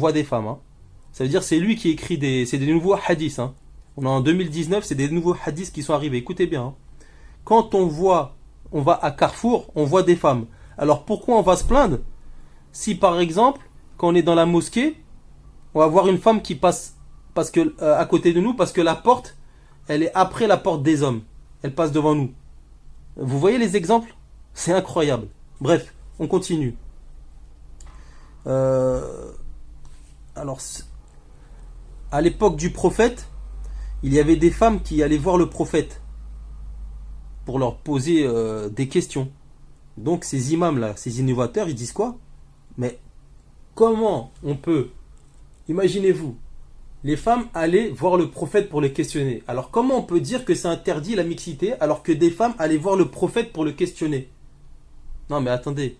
voit des femmes. Hein. Ça veut dire c'est lui qui écrit c'est des nouveaux hadiths. Hein. On est en 2019, c'est des nouveaux hadiths qui sont arrivés. Écoutez bien. Hein. Quand on va à Carrefour, on voit des femmes. Alors pourquoi on va se plaindre si par exemple, quand on est dans la mosquée, on va voir une femme qui passe parce que à côté de nous parce que la porte, elle est après la porte des hommes. Elle passe devant nous. Vous voyez les exemples? C'est incroyable. Bref, on continue. Alors, à l'époque du prophète, il y avait des femmes qui allaient voir le prophète pour leur poser des questions. Donc ces imams là, ces innovateurs, ils disent quoi? Mais comment on peut, imaginez-vous, les femmes allaient voir le prophète pour le questionner. Alors comment on peut dire que c'est interdit la mixité alors que des femmes allaient voir le prophète pour le questionner? Non mais attendez,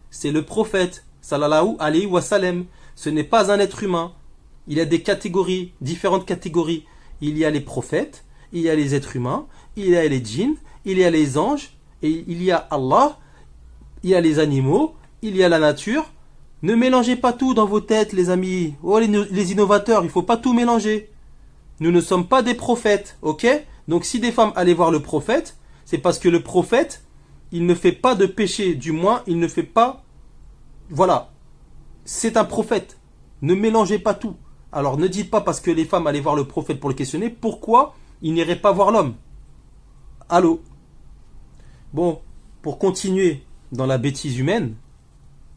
c'est le prophète, sallallahu alayhi wa sallam. Ce n'est pas un être humain. Il y a des catégories, différentes catégories. Il y a les prophètes, il y a les êtres humains, il y a les djinns, il y a les anges, et il y a Allah, il y a les animaux, il y a la nature. Ne mélangez pas tout dans vos têtes, les amis. Oh, les innovateurs, il ne faut pas tout mélanger. Nous ne sommes pas des prophètes, ok? Donc si des femmes allaient voir le prophète, c'est parce que le prophète, il ne fait pas de péché, du moins, il ne fait pas... Voilà, c'est un prophète. Ne mélangez pas tout. Alors ne dites pas parce que les femmes allaient voir le prophète pour le questionner, pourquoi ils n'iraient pas voir l'homme? Allô? Bon, pour continuer dans la bêtise humaine,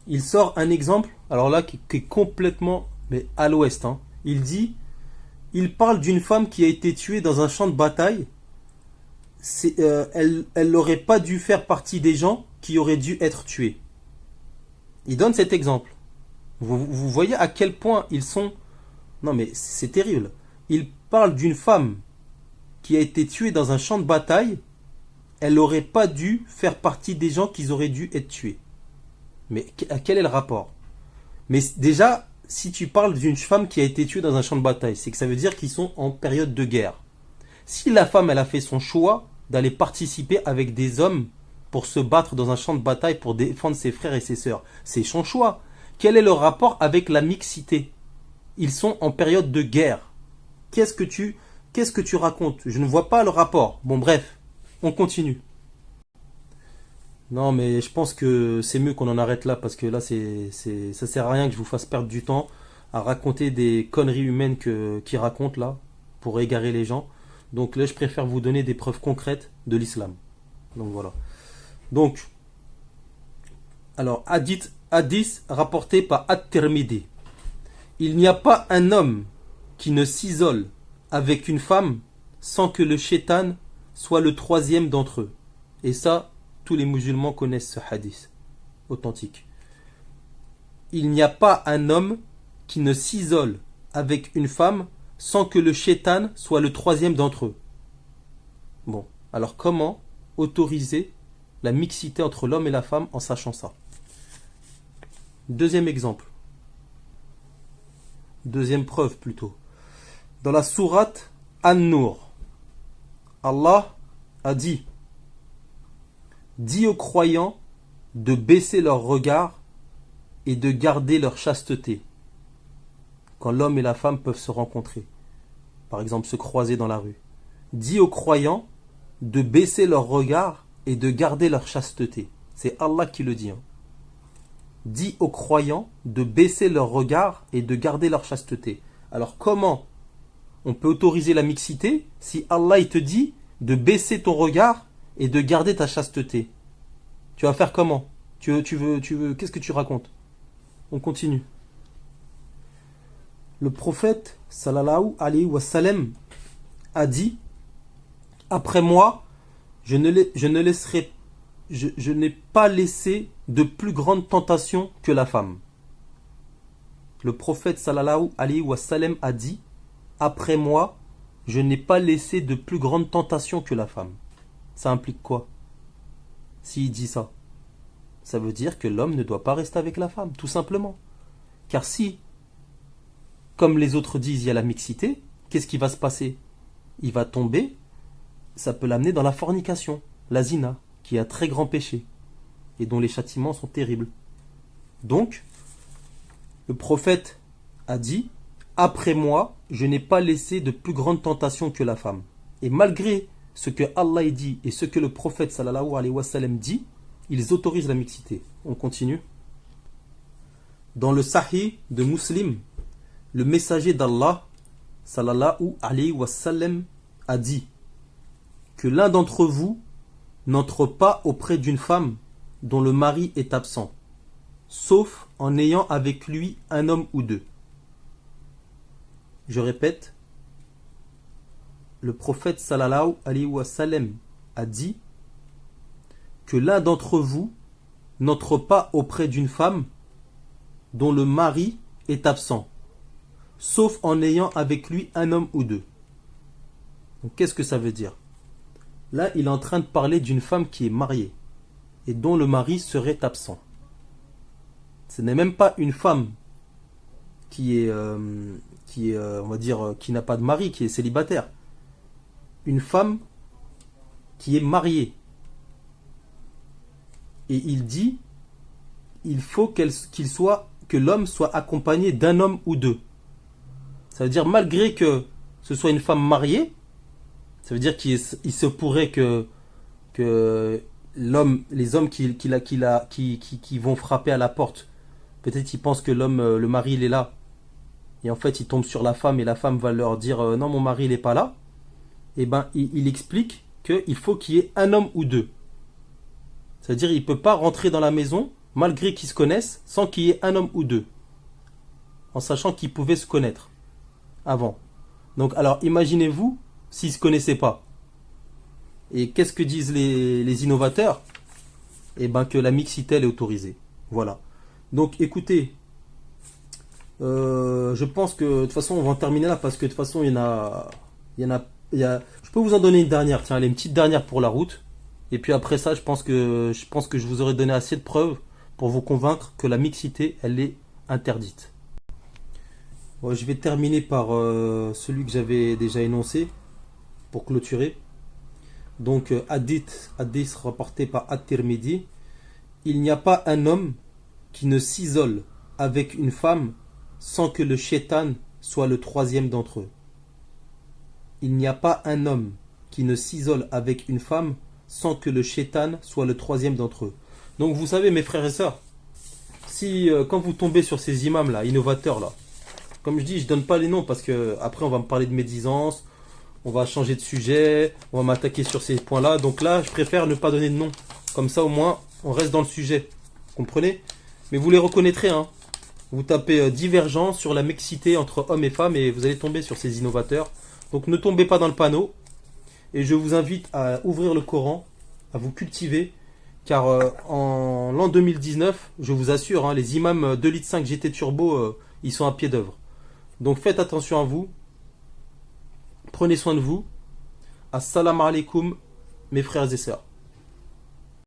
il sort un exemple, alors là, qui est complètement mais à l'ouest. Hein. Il parle d'une femme qui a été tuée dans un champ de bataille. Elle n'aurait pas dû faire partie des gens qui auraient dû être tués. Il donne cet exemple. Vous voyez à quel point ils sont... Non mais c'est terrible. Il parle d'une femme qui a été tuée dans un champ de bataille. Elle n'aurait pas dû faire partie des gens qui auraient dû être tués. Mais quel est le rapport? Mais déjà, si tu parles d'une femme qui a été tuée dans un champ de bataille, c'est que ça veut dire qu'ils sont en période de guerre. Si la femme, elle a fait son choix d'aller participer avec des hommes pour se battre dans un champ de bataille pour défendre ses frères et ses sœurs, c'est son choix. Quel est le rapport avec la mixité? Ils sont en période de guerre. Qu'est-ce que tu racontes? Je ne vois pas le rapport. Bon bref, on continue. Non mais je pense que c'est mieux qu'on en arrête là parce que là ça sert à rien que je vous fasse perdre du temps à raconter des conneries humaines qui racontent là pour égarer les gens. Donc là je préfère vous donner des preuves concrètes de l'islam. Donc voilà. Donc, alors hadith rapporté par At-Tirmidhi. Il n'y a pas un homme qui ne s'isole avec une femme sans que le shaitan soit le troisième d'entre eux. Et ça, tous les musulmans connaissent ce hadith authentique. Il n'y a pas un homme qui ne s'isole avec une femme sans que le shaitan soit le troisième d'entre eux. Bon, alors comment autoriser la mixité entre l'homme et la femme en sachant ça? Deuxième exemple. Deuxième preuve plutôt. Dans la sourate An-Nur, Allah a dit: dis aux croyants de baisser leur regard et de garder leur chasteté quand l'homme et la femme peuvent se rencontrer, par exemple se croiser dans la rue. Dis aux croyants de baisser leur regard et de garder leur chasteté. C'est Allah qui le dit. Hein. Dis aux croyants de baisser leur regard et de garder leur chasteté. Alors comment on peut autoriser la mixité si Allah il te dit de baisser ton regard et de garder ta chasteté? Tu vas faire comment? Tu veux, qu'est-ce que tu racontes? On continue. Le prophète sallallahu alayhi wa sallam a dit: après moi, je n'ai pas laissé de plus grande tentation que la femme. Le prophète sallallahu alayhi wa sallam a dit: après moi, je n'ai pas laissé de plus grande tentation que la femme. Ça implique quoi? S'il dit ça, ça veut dire que l'homme ne doit pas rester avec la femme, tout simplement. Car si, comme les autres disent, il y a la mixité, qu'est-ce qui va se passer? Il va tomber, ça peut l'amener dans la fornication, la zina, qui est un très grand péché, et dont les châtiments sont terribles. Donc, le prophète a dit: après moi, je n'ai pas laissé de plus grande tentation que la femme. Et malgré ce que Allah dit et ce que le prophète sallallahu alayhi wa sallam dit, ils autorisent la mixité. On continue. Dans le Sahih de Muslim, le messager d'Allah sallallahu alayhi wa sallam a dit que l'un d'entre vous n'entre pas auprès d'une femme dont le mari est absent, sauf en ayant avec lui un homme ou deux. Je répète, le prophète sallallahu alayhi wa sallam a dit que l'un d'entre vous n'entre pas auprès d'une femme dont le mari est absent, sauf en ayant avec lui un homme ou deux. Donc qu'est-ce que ça veut dire? Là, il est en train de parler d'une femme qui est mariée et dont le mari serait absent. Ce n'est même pas une femme qui est, on va dire, qui n'a pas de mari, qui est célibataire. Une femme qui est mariée. Et il dit, il faut que l'homme soit accompagné d'un homme ou deux. Ça veut dire, malgré que ce soit une femme mariée, ça veut dire qu'il se pourrait que les hommes qui vont frapper à la porte, peut-être ils pensent que le mari il est là. Et en fait ils tombent sur la femme et la femme va leur dire non, mon mari il n'est pas là. Et ben il explique qu'il faut qu'il y ait un homme ou deux. C'est-à-dire il ne peut pas rentrer dans la maison malgré qu'ils se connaissent sans qu'il y ait un homme ou deux. En sachant qu'ils pouvaient se connaître avant. Donc alors imaginez-vous s'ils ne se connaissaient pas. Et qu'est-ce que disent les innovateurs? Eh bien que la mixité elle est autorisée. Voilà. Donc écoutez, je pense que de toute façon on va en terminer là parce que de toute façon il y en a, je peux vous en donner une dernière. Tiens, allez, une petite dernière pour la route. Et puis après ça, je pense que je vous aurai donné assez de preuves pour vous convaincre que la mixité elle est interdite. Bon, je vais terminer par celui que j'avais déjà énoncé pour clôturer. Donc hadith rapporté par At-Tirmidhi: il n'y a pas un homme qui ne s'isole avec une femme sans que le shaitan soit le troisième d'entre eux. Il n'y a pas un homme qui ne s'isole avec une femme sans que le shaitan soit le troisième d'entre eux. Donc vous savez mes frères et sœurs, si quand vous tombez sur ces imams là, innovateurs là, comme je dis, je donne pas les noms parce que après on va me parler de médisance, on va changer de sujet, on va m'attaquer sur ces points-là. Donc là, je préfère ne pas donner de nom. Comme ça, au moins, on reste dans le sujet. Vous comprenez? Mais vous les reconnaîtrez. Hein. Vous tapez divergence sur la mixité entre hommes et femmes et vous allez tomber sur ces innovateurs. Donc ne tombez pas dans le panneau. Et je vous invite à ouvrir le Coran, à vous cultiver. Car en l'an 2019, je vous assure, hein, les imams 2,5 litres GT Turbo, ils sont à pied d'œuvre. Donc faites attention à vous. Prenez soin de vous. Assalamu alaikum, mes frères et sœurs.